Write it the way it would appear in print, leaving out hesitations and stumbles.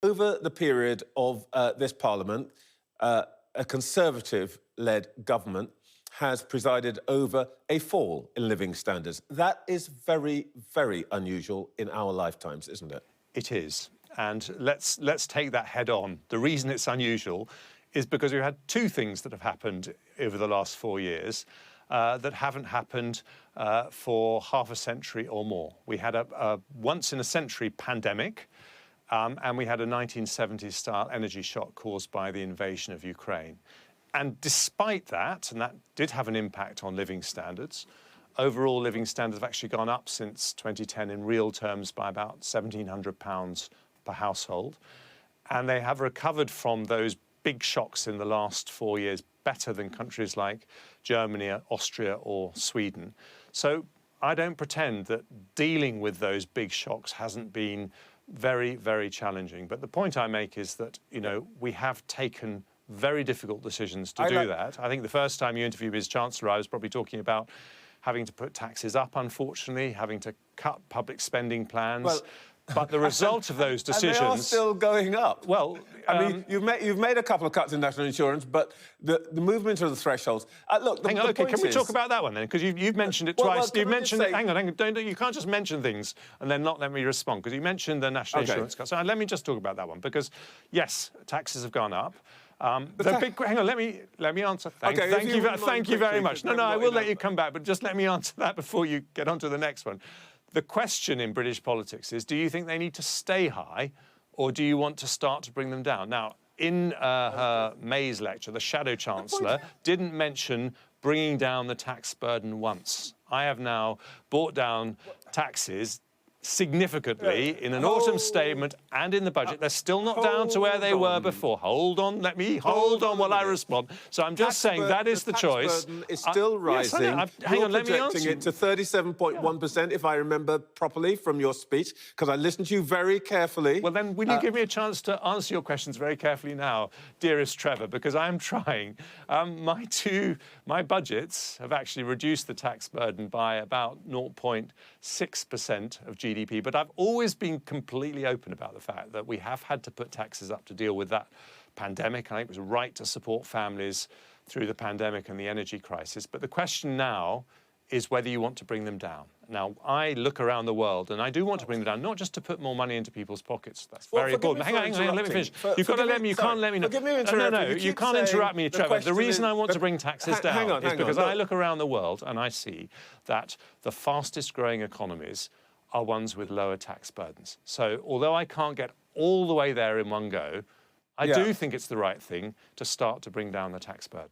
over the period of this Parliament, a Conservative-led government has presided over a fall in living standards. That is very, very unusual in our lifetimes, isn't it? It is. And let's take that head on. The reason it's unusual is because we've had two things that have happened over the last 4 years that haven't happened for half a century or more. We had a once-in-a-century pandemic, and we had a 1970s-style energy shock caused by the invasion of Ukraine. And despite that, and that did have an impact on living standards, overall living standards have actually gone up since 2010 in real terms by about £1,700 per household. And they have recovered from those big shocks in the last 4 years better than countries like Germany, Austria or Sweden. So I don't pretend that dealing with those big shocks hasn't been very, very challenging. But the point I make is that, you know, we have taken very difficult decisions to do that. I think the first time you interviewed me as Chancellor, I was probably talking about having to put taxes up, unfortunately, having to cut public spending plans. Well, but the result of those decisions... And they are still going up. Well, I mean, you've made a couple of cuts in national insurance, but the movement of the thresholds... look, hang on, OK, can we talk about that one then? Because you've mentioned it twice. You've mentioned it... Hang on, you can't just mention things and then not let me respond, because you mentioned the national insurance cuts. So let me just talk about that one, because, yes, taxes have gone up. Hang on, let me answer. Thank you very much. No, I will let you come back, but just let me answer that before you get on to the next one. The question in British politics is, do you think they need to stay high, or do you want to start to bring them down? Now, in her May's lecture, the Shadow Chancellor didn't mention bringing down the tax burden once. I have now brought down taxes significantly in an autumn statement and in the budget. They're still not down to where they were before. Hold on, let me hold on while I respond. So I'm just saying that is the choice. Burden is still rising. Yes, hang on, let me answer. Projecting it to 37.1%, if I remember properly from your speech, because I listened to you very carefully. Well, then, will you give me a chance to answer your questions very carefully now, dearest Trevor, because I am trying. My budgets have actually reduced the tax burden by about 0.6% of GDP, but I've always been completely open about the fact that we have had to put taxes up to deal with that pandemic. I think it was right to support families through the pandemic and the energy crisis. But the question now is whether you want to bring them down. Now, I look around the world, and I do want to bring them down, not just to put more money into people's pockets. That's very important. Hang on, let me finish. You've got to let me, you can't let me... No, you can't interrupt me, Trevor. The reason I want to bring taxes down is because I look around the world and I see that the fastest growing economies are ones with lower tax burdens. So although I can't get all the way there in one go, I do think it's the right thing to start to bring down the tax burden.